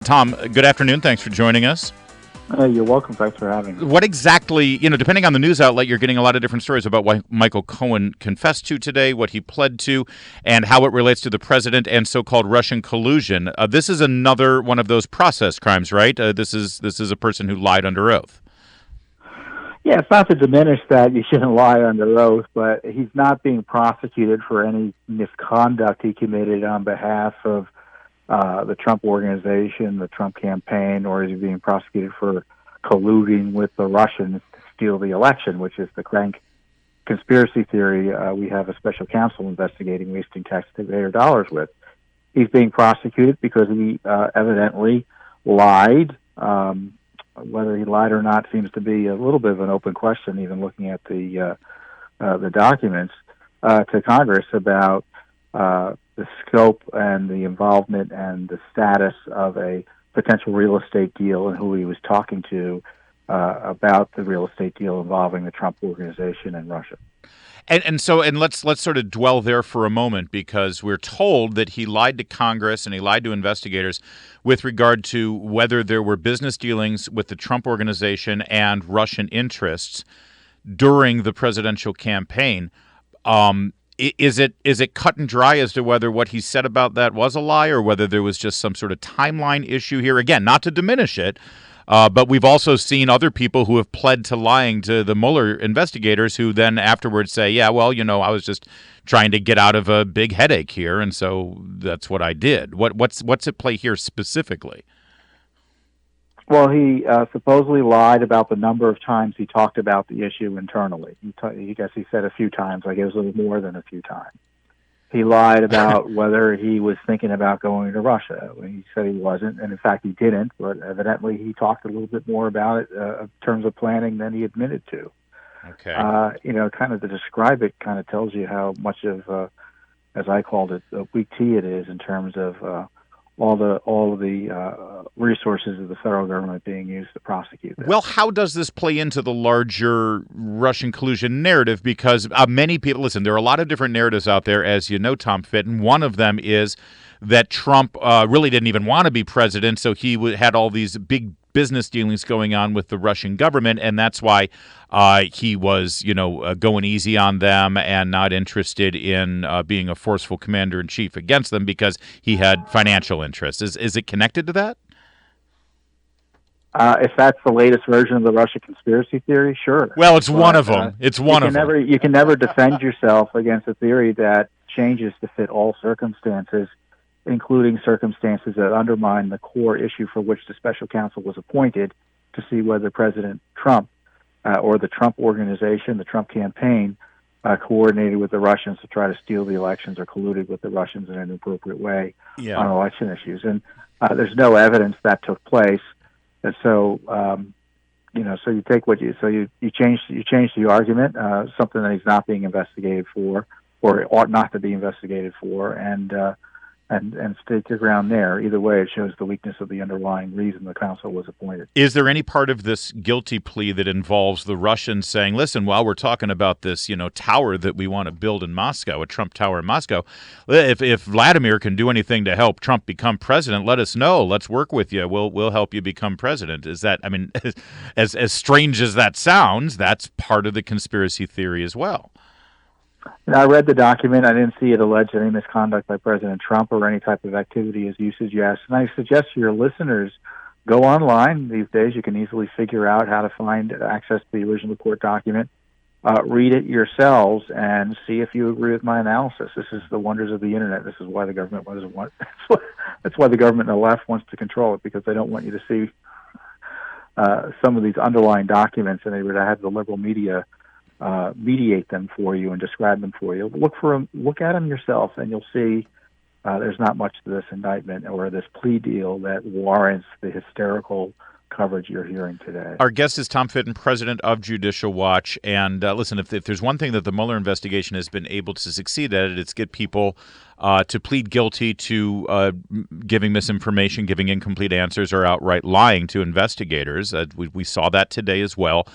Tom, good afternoon. Thanks for joining us. You're welcome. Thanks for having me. What exactly, depending on the news outlet, you're getting a lot of different stories about what Michael Cohen confessed to today, what he pled to, and how it relates to the president and so-called Russian collusion. This is another one of those process crimes, right? This is a person who lied under oath. Yeah, it's not to diminish that you shouldn't lie under oath, but he's not being prosecuted for any misconduct he committed on behalf of the Trump organization, the Trump campaign, or is he being prosecuted for colluding with the Russians to steal the election, which is the crank conspiracy theory we have a special counsel investigating wasting taxpayer dollars with. He's being prosecuted because he evidently lied. Whether he lied or not seems to be a little bit of an open question, even looking at the documents to Congress about the scope and the involvement and the status of a potential real estate deal and who he was talking to about the real estate deal involving the Trump organization and Russia. And let's sort of dwell there for a moment, because we're told that he lied to Congress and he lied to investigators with regard to whether there were business dealings with the Trump organization and Russian interests during the presidential campaign. Is it cut and dry as to whether what he said about that was a lie or whether there was just some sort of timeline issue here? Again, not to diminish it, but we've also seen other people who have pled to lying to the Mueller investigators who then afterwards say, yeah, well, I was just trying to get out of a big headache here, and so that's what I did. What's at play here specifically? Well, he supposedly lied about the number of times he talked about the issue internally. I guess he said a few times. I guess a little more than a few times. He lied about whether he was thinking about going to Russia. He said he wasn't, and in fact he didn't, but evidently he talked a little bit more about it in terms of planning than he admitted to. Okay. Kind of to describe it kind of tells you how much of, as I called it, a weak tea it is in terms of all of the resources of the federal government being used to prosecute this. Well, how does this play into the larger Russian collusion narrative? Because many people, listen, there are a lot of different narratives out there, as you know, Tom Fitton. One of them is that Trump really didn't even want to be president, so he had all these big business dealings going on with the Russian government, and that's why he was, going easy on them and not interested in being a forceful commander-in-chief against them because he had financial interests. Is it connected to that? If that's the latest version of the Russia conspiracy theory, sure. Well, it's one of them. It's one of them. You can never defend yourself against a theory that changes to fit all circumstances, including circumstances that undermine the core issue for which the special counsel was appointed to see whether President Trump or the Trump organization, the Trump campaign, coordinated with the Russians to try to steal the elections or colluded with the Russians in an appropriate way on election issues. And there's no evidence that took place. And so, so you take you change the argument, something that he's not being investigated for or ought not to be investigated for, and stake your ground there. Either way, it shows the weakness of the underlying reason the counsel was appointed. Is there any part of this guilty plea that involves the Russians saying, listen, while we're talking about this, tower that we want to build in Moscow, a Trump tower in Moscow, if Vladimir can do anything to help Trump become president, let us know. Let's work with you. We'll help you become president. Is that, as strange as that sounds, that's part of the conspiracy theory as well. I read the document. I didn't see it alleged any misconduct by President Trump or any type of activity as you suggest. And I suggest to your listeners, go online. These days you can easily figure out how to find access to the original court document. Read it yourselves and see if you agree with my analysis. This is the wonders of the internet. This is why the government doesn't want. That's why the government on the left wants to control it, because they don't want you to see some of these underlying documents, and they would have the liberal media mediate them for you and describe them for you. Look at them yourself, and you'll see there's not much to this indictment or this plea deal that warrants the hysterical coverage you're hearing today. Our guest is Tom Fitton, president of Judicial Watch. And listen, if there's one thing that the Mueller investigation has been able to succeed at, it's get people to plead guilty to giving misinformation, giving incomplete answers, or outright lying to investigators. We saw that today as well.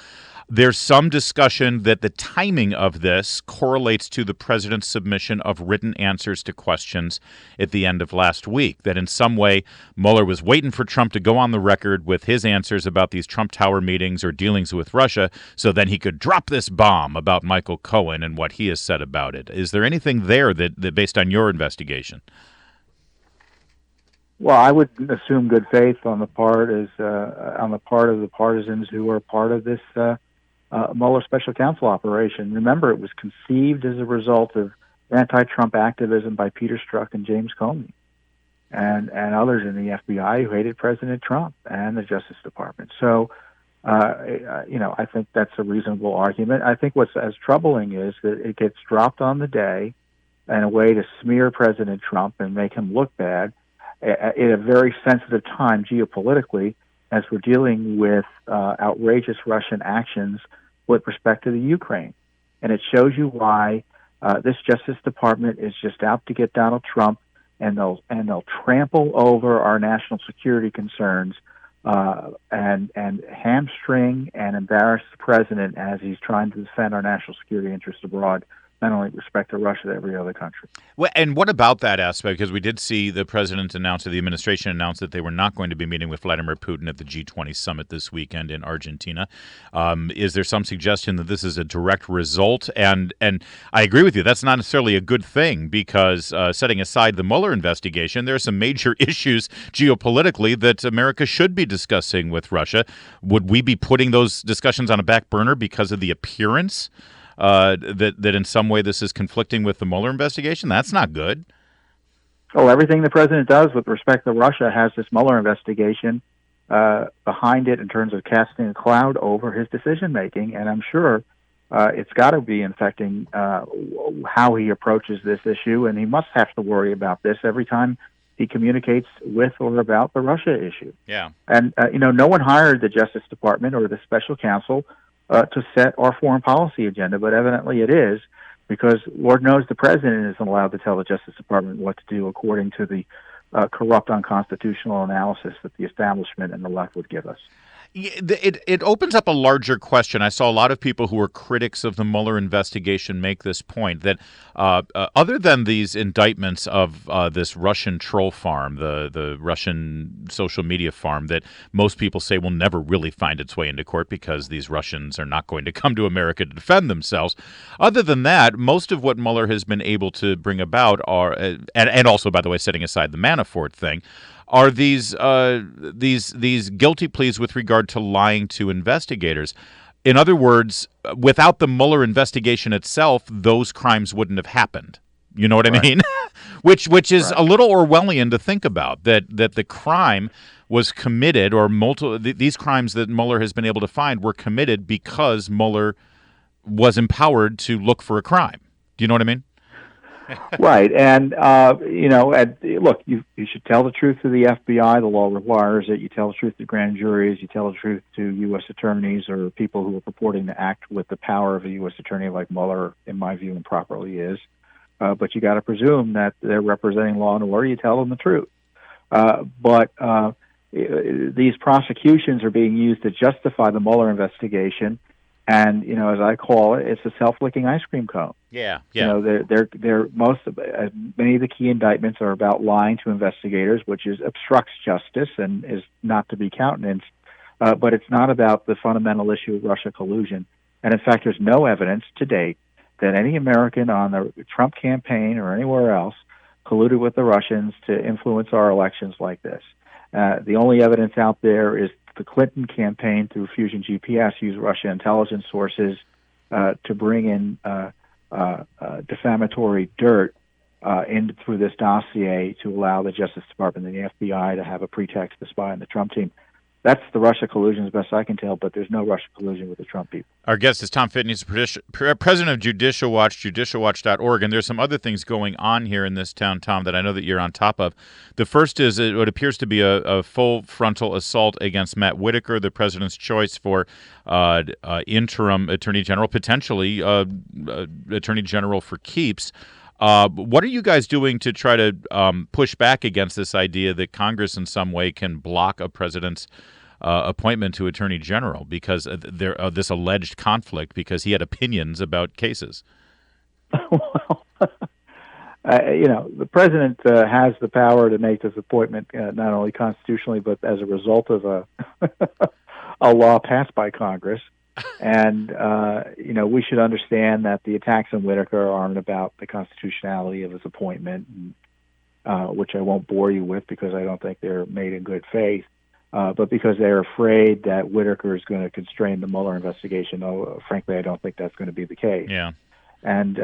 There's some discussion that the timing of this correlates to the president's submission of written answers to questions at the end of last week, that in some way Mueller was waiting for Trump to go on the record with his answers about these Trump Tower meetings or dealings with Russia so then he could drop this bomb about Michael Cohen and what he has said about it. Is there anything there that based on your investigation? Well, I would assume good faith on the part of the partisans who are part of this Mueller special counsel operation. Remember, it was conceived as a result of anti-Trump activism by Peter Strzok and James Comey and others in the FBI who hated President Trump and the Justice Department. So, I think that's a reasonable argument. I think what's as troubling is that it gets dropped on the day in a way to smear President Trump and make him look bad at a very sensitive time geopolitically as we're dealing with outrageous Russian actions with respect to the Ukraine. And it shows you why this Justice Department is just out to get Donald Trump, and they'll trample over our national security concerns and hamstring and embarrass the president as he's trying to defend our national security interests abroad, not only with respect to Russia, but every other country. Well, and what about that aspect? Because we did see the president announce, or the administration announced, that they were not going to be meeting with Vladimir Putin at the G20 summit this weekend in Argentina. Is there some suggestion that this is a direct result? And I agree with you, that's not necessarily a good thing, because setting aside the Mueller investigation, there are some major issues geopolitically that America should be discussing with Russia. Would we be putting those discussions on a back burner because of the appearance that in some way this is conflicting with the Mueller investigation? That's not good. Oh, everything the president does with respect to Russia has this Mueller investigation behind it in terms of casting a cloud over his decision-making, and I'm sure it's got to be infecting how he approaches this issue, and he must have to worry about this every time he communicates with or about the Russia issue. Yeah. And, no one hired the Justice Department or the special counsel to set our foreign policy agenda, but evidently it is, because Lord knows the president isn't allowed to tell the Justice Department what to do according to the corrupt, unconstitutional analysis that the establishment and the left would give us. It opens up a larger question. I saw a lot of people who were critics of the Mueller investigation make this point, that other than these indictments of this Russian troll farm, the Russian social media farm that most people say will never really find its way into court because these Russians are not going to come to America to defend themselves. Other than that, most of what Mueller has been able to bring about are, and also, by the way, setting aside the Manafort thing, are these guilty pleas with regard to lying to investigators. In other words, without the Mueller investigation itself, those crimes wouldn't have happened. You know what I mean? which is a little Orwellian to think about, that the crime was committed, or these crimes that Mueller has been able to find were committed because Mueller was empowered to look for a crime. Do you know what I mean? Right, and look, you should tell the truth to the FBI. The law requires it. You tell the truth to grand juries. You tell the truth to U.S. attorneys or people who are purporting to act with the power of a U.S. attorney, like Mueller, in my view, improperly is. But you got to presume that they're representing law and order. You tell them the truth. But these prosecutions are being used to justify the Mueller investigation. And as I call it, it's a self-licking ice cream cone. Yeah. They're many of the key indictments are about lying to investigators, which obstructs justice and is not to be countenanced. But it's not about the fundamental issue of Russia collusion. And in fact, there's no evidence to date that any American on the Trump campaign or anywhere else colluded with the Russians to influence our elections like this. The only evidence out there is the Clinton campaign through Fusion GPS used Russian intelligence sources to bring in defamatory dirt in through this dossier to allow the Justice Department and the FBI to have a pretext to spy on the Trump team. That's the Russia collusion as best I can tell, but there's no Russia collusion with the Trump people. Our guest is Tom Fitton. He's the president of Judicial Watch, judicialwatch.org, and there's some other things going on here in this town, Tom, that I know that you're on top of. The first is what appears to be a full frontal assault against Matt Whitaker, the president's choice for interim attorney general, potentially attorney general for keeps. What are you guys doing to try to push back against this idea that Congress in some way can block a president's appointment to Attorney General because there this alleged conflict because he had opinions about cases. Well, the president has the power to make this appointment not only constitutionally but as a result of a a law passed by Congress. And we should understand that the attacks on Whitaker aren't about the constitutionality of his appointment, which I won't bore you with because I don't think they're made in good faith, but because they're afraid that Whitaker is going to constrain the Mueller investigation. Though, frankly, I don't think that's going to be the case. Yeah. And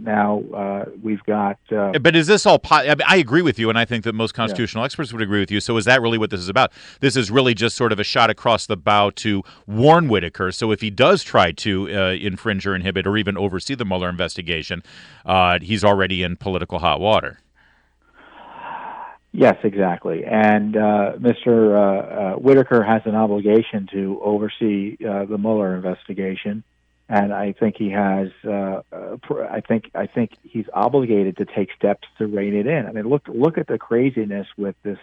now we've got. But is this all? I agree with you, and I think that most constitutional experts would agree with you. So is that really what this is about? This is really just sort of a shot across the bow to warn Whitaker. So if he does try to infringe or inhibit or even oversee the Mueller investigation, he's already in political hot water. Yes, exactly. And Mr. Whitaker has an obligation to oversee the Mueller investigation. And I think he has. I think he's obligated to take steps to rein it in. I mean, look at the craziness with the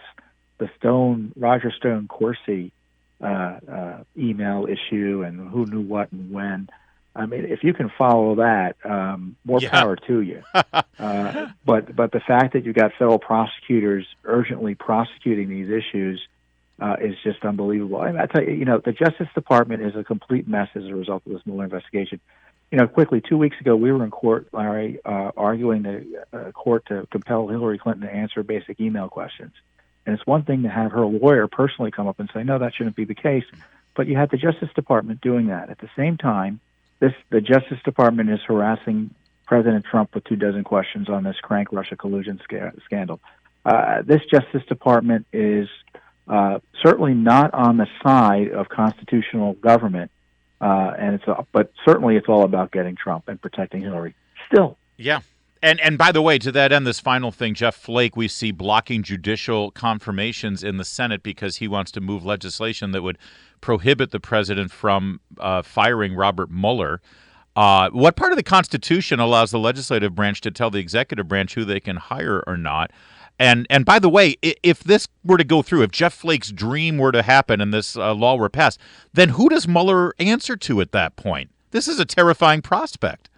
Roger Stone Corsi email issue and who knew what and when. I mean, if you can follow that, more power to you. But the fact that you got federal prosecutors urgently prosecuting these issues is just unbelievable. I mean, I tell you, the Justice Department is a complete mess as a result of this Mueller investigation. Quickly, 2 weeks ago, we were in court, Larry, arguing the court to compel Hillary Clinton to answer basic email questions. And it's one thing to have her lawyer personally come up and say, no, that shouldn't be the case. But you had the Justice Department doing that. At the same time, the Justice Department is harassing President Trump with 24 questions on this crank Russia collusion scandal. This Justice Department is certainly not on the side of constitutional government, but certainly it's all about getting Trump and protecting Hillary. Still, yeah. And by the way, to that end, this final thing, Jeff Flake, we see blocking judicial confirmations in the Senate because he wants to move legislation that would prohibit the president from firing Robert Mueller. What part of the Constitution allows the legislative branch to tell the executive branch who they can hire or not? And by the way, if this were to go through, if Jeff Flake's dream were to happen and this law were passed, then who does Mueller answer to at that point? This is a terrifying prospect.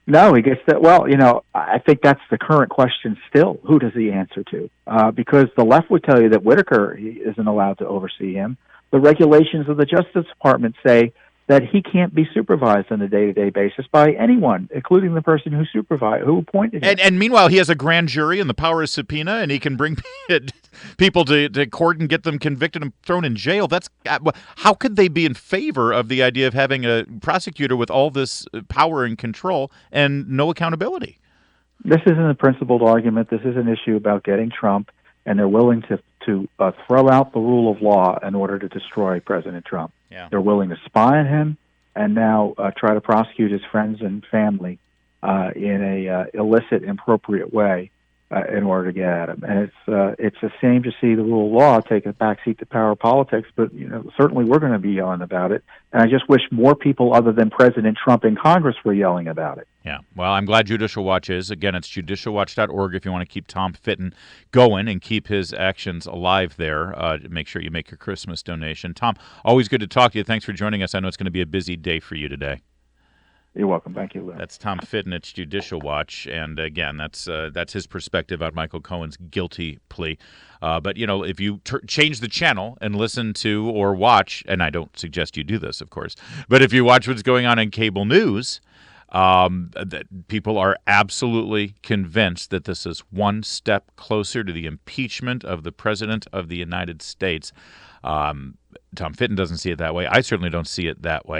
No, he gets that. Well, I think that's the current question still. Who does he answer to? Because the left would tell you that Whitaker isn't allowed to oversee him. The regulations of the Justice Department say that he can't be supervised on a day-to-day basis by anyone, including the person who appointed him. And meanwhile, he has a grand jury and the power of subpoena, and he can bring people to court and get them convicted and thrown in jail. How could they be in favor of the idea of having a prosecutor with all this power and control and no accountability? This isn't a principled argument. This is an issue about getting Trump, and they're willing to throw out the rule of law in order to destroy President Trump. Yeah. They're willing to spy on him and now try to prosecute his friends and family in a illicit, inappropriate way in order to get at him. And it's a shame to see the rule of law take a backseat to power politics, but certainly we're going to be yelling about it. And I just wish more people other than President Trump in Congress were yelling about it. Yeah, well, I'm glad Judicial Watch is. Again, it's judicialwatch.org if you want to keep Tom Fitton going and keep his actions alive there. Make sure you make your Christmas donation. Tom, always good to talk to you. Thanks for joining us. I know it's going to be a busy day for you today. You're welcome. Thank you, Lou. That's Tom Fitton. It's Judicial Watch, and again, that's his perspective on Michael Cohen's guilty plea. But if you change the channel and listen to or watch, and I don't suggest you do this, of course, but if you watch what's going on in cable news, that people are absolutely convinced that this is one step closer to the impeachment of the President of the United States. Tom Fitton doesn't see it that way. I certainly don't see it that way.